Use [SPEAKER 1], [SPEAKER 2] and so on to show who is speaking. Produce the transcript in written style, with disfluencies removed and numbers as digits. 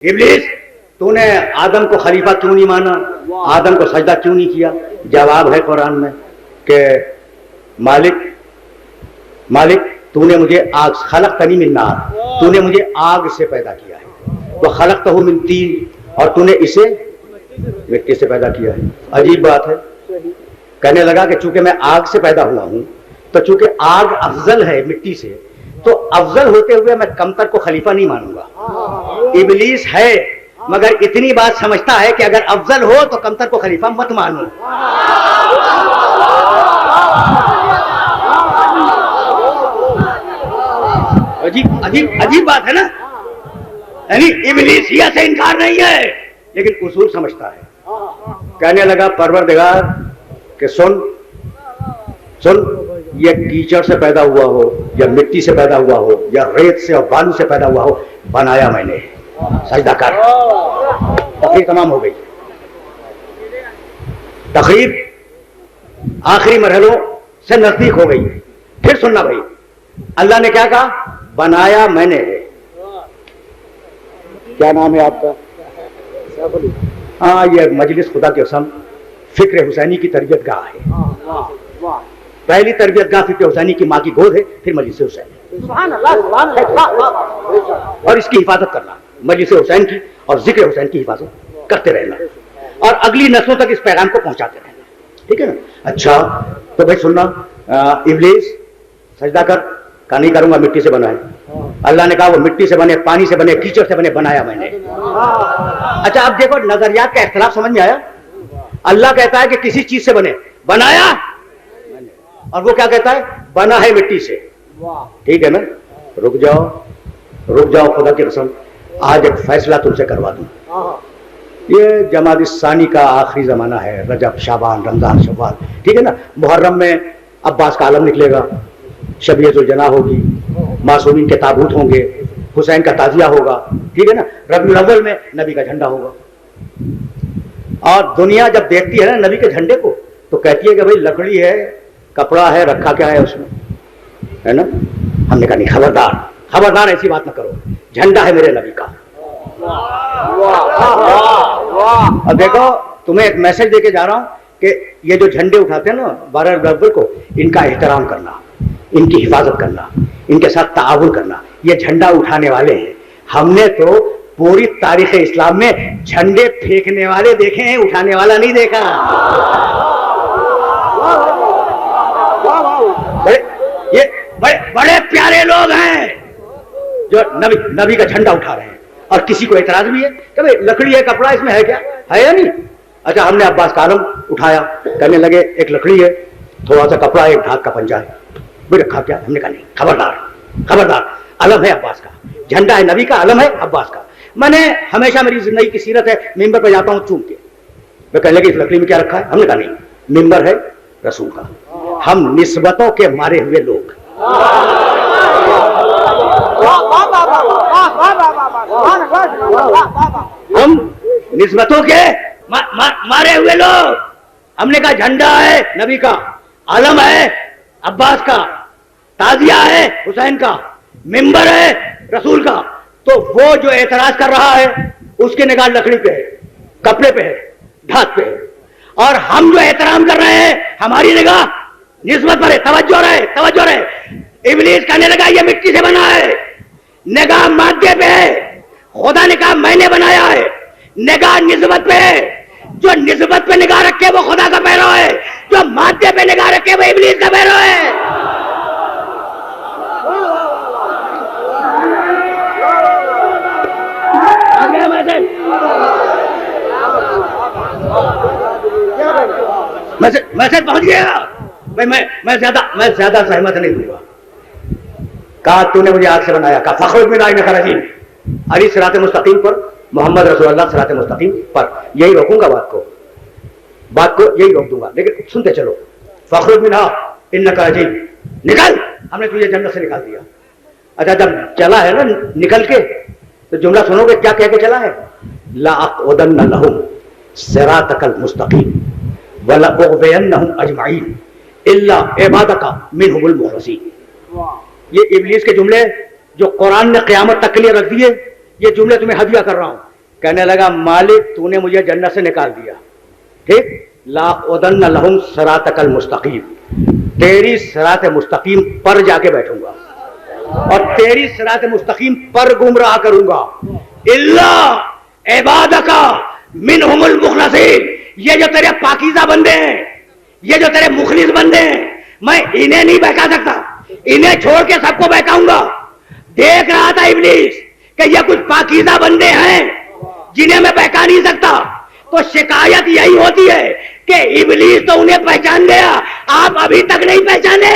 [SPEAKER 1] ابلیس تو نے آدم کو خلیفہ کیوں نہیں مانا، آدم کو سجدہ کیوں نہیں کیا؟ جواب ہے قرآن میں کہ مالک تو نے مجھے آگ خلقتنی من نار، تو نے مجھے آگ سے پیدا کیا ہے، وہ خلقتہ من طین، اور تو نے اسے مٹی سے پیدا کیا ہے۔ عجیب بات ہے، کہنے لگا کہ چونکہ میں آگ سے پیدا ہوا ہوں تو چونکہ آگ افضل ہے مٹی سے، تو افضل ہوتے ہوئے میں کمتر کو خلیفہ نہیں مانوں گا۔ ابلیس ہے مگر اتنی بات سمجھتا ہے کہ اگر افضل ہو تو کمتر کو خلیفہ مت مانو۔ عجیب بات ہے نا، یعنی ابلیسیت سے انکار نہیں ہے لیکن اصول سمجھتا ہے۔ کہنے لگا پروردگار کہ سن یہ کیچڑ سے پیدا ہوا ہو یا مٹی سے پیدا ہوا ہو یا ریت سے اور بالو سے پیدا ہوا ہو، بنایا میں نے، سجدہ کر۔ تقریر تمام ہو گئی، تقریر آخری مرحلوں سے نزدیک ہو گئی۔ پھر سننا بھائی، اللہ نے کیا کہا؟ بنایا میں نے۔ کیا نام ہے آپ کا؟ ہاں، یہ مجلس خدا کے قسم فکر حسینی کی تربیت گاہ ہے۔ پہلی تربیت گاہ فکر حسینی کی ماں کی گود ہے، پھر مجلس حسین، اور اس کی حفاظت کرنا، مجلس حسین کی اور ذکر حسین کی حفاظت کرتے رہنا اور اگلی نسلوں تک اس پیغام کو پہنچاتے رہنا، ٹھیک ہے نا؟ اچھا تو بھائی سننا، ابلیس سجدہ کر، کہا نہیں کروں گا، مٹی سے بنا ہے۔ اللہ نے کہا وہ مٹی سے بنے، پانی سے بنے، کیچڑ سے بنے، بنایا میں نے۔ اچھا اب دیکھو نظریات کا اختلاف سمجھ میں آیا۔ اللہ کہتا ہے کہ کسی چیز سے بنے، بنایا، اور وہ کیا کہتا ہے؟ بنا ہے مٹی سے۔ ٹھیک ہے نا؟ رک جاؤ خدا کی قسم، آج ایک فیصلہ تم سے کروا دوں۔ یہ جمادی الثانی کا آخری زمانہ ہے، رجب، شعبان، رمضان، شوال، ٹھیک ہے نا؟ محرم میں عباس کا عالم نکلے گا، شبیہ ذوالجناح ہوگی، معصومین کے تابوت ہوں گے، حسین کا تعزیہ ہوگا، ٹھیک ہے نا؟ ربیع الاول میں نبی کا جھنڈا ہوگا، اور دنیا جب دیکھتی ہے نا نبی کے جھنڈے کو تو کہتی ہے کہ بھائی لکڑی ہے، کپڑا ہے، رکھا کیا ہے اس میں، ہے نا؟ ہم نے کہا نہیں، خبردار ایسی بات نہ کرو، جھنڈا ہے میرے نبی کا۔ اب دیکھو تمہیں ایک میسج دے کے جا رہا ہوں کہ یہ جو جھنڈے اٹھاتے ہیں نا 12 ربیع الاول کو، ان کا احترام کرنا، ان کی حفاظت کرنا، ان کے ساتھ تعاون کرنا۔ یہ جھنڈا اٹھانے والے ہیں، ہم نے تو پوری تاریخ اسلام میں جھنڈے پھینکنے والے دیکھے ہیں، اٹھانے والا نہیں دیکھا۔ یہ بڑے پیارے لوگ ہیں جو نبی کا جھنڈا اٹھا رہے ہیں، اور کسی کو اعتراض بھی ہے کہ بھائی لکڑی ہے، کپڑا، اس میں ہے کیا، ہے یا نہیں؟ اچھا ہم نے عباس کا علم اٹھایا، کہنے لگے ایک لکڑی ہے، تھوڑا سا کپڑا، ایک دھات کا پنجہ ہے، بھی رکھا کیا؟ ہم نے کہا نہیں، خبردار، علم ہے عباس کا، جھنڈا ہے نبی کا، علم ہے عباس کا۔ میں نے ہمیشہ، میری زندگی کی سیرت ہے، ممبر پہ جاتا ہوں چوم کے، میں کہنے لگے اس لکڑی میں کیا رکھا ہے؟ ہم نے کہا نہیں، ممبر ہے رسول کا۔ ہم نسبتوں کے مارے ہوئے لوگ، ہم نسبتوں کے مارے ہوئے لوگ، ہم نے کہا جھنڈا ہے نبی کا، علم ہے عباس کا، تعزیہ ہے حسین کا، ممبر ہے رسول کا۔ تو وہ جو اعتراض کر رہا ہے اس کی نگاہ لکڑی پہ ہے، کپڑے پہ ہے، دھات پہ ہے، اور ہم جو احترام کر رہے ہیں ہماری نگاہ نسبت پر ہے۔ توجہ رہے۔ ابلیس کہنے لگا یہ مٹی سے بنا ہے، نگاہ مادے پہ ہے، خدا نے کہا میں نے بنایا ہے، نگاہ نسبت پہ ہے۔ جو نسبت پہ نگاہ رکھے وہ خدا کا پیرو ہے، جو مادے پہ نگاہ رکھے وہ ابلیس کا پیرو ہے۔ میسج پہنچ گیا بھائی، میں زیادہ زحمت نہیں دوں گا۔ کہا تو نے مجھے آگ سے بنایا، کہا فخرج منہا انک رجیم، علی صراط مستقیم پر، محمد رسول اللہ صراط مستقیم پر، یہی روکوں گا بات کو یہی روک دوں گا، لیکن سنتے چلو۔ فخرج منہا انک رجیم، نکل، ہم نے تجھے جنت سے نکال دیا۔ اچھا جب چلا ہے نا نکل کے تو جملہ سنو گے کیا کہہ کے چلا ہے؟ لأقعدن لهم صراطک المستقیم وَلَأُغْوِيَنَّهُمْ أَجْمَعِينَ إِلَّا عِبَادَكَ مِنْهُمُ الْمُخْلَصِينَ۔ یہ ابلیس کے جملے جو قرآن نے قیامت تک کے لیے رکھ دیے، یہ جملے تمہیں ہدیہ کر رہا ہوں، کہنے لگا مالک تو نے مجھے جنت سے نکال دیا، ٹھیک، لاقعدن لہم صراطک المستقیم، تیری صراط مستقیم پر جا کے بیٹھوں گا اور تیری صراط مستقیم پر گمراہ کروں گا، الا عبادک منہم المخلصین، یہ جو تیرے پاکیزہ بندے ہیں، یہ جو تیرے مخلص بندے ہیں، میں انہیں نہیں بہکا سکتا، انہیں چھوڑ کے سب کو بہکاؤں گا۔ دیکھ رہا تھا ابلیس کہ یہ کچھ پاکیزہ بندے ہیں جنہیں میں بہکا نہیں سکتا، تو شکایت یہی ہوتی ہے کہ ابلیس تو انہیں پہچان گیا، آپ ابھی تک نہیں پہچانے۔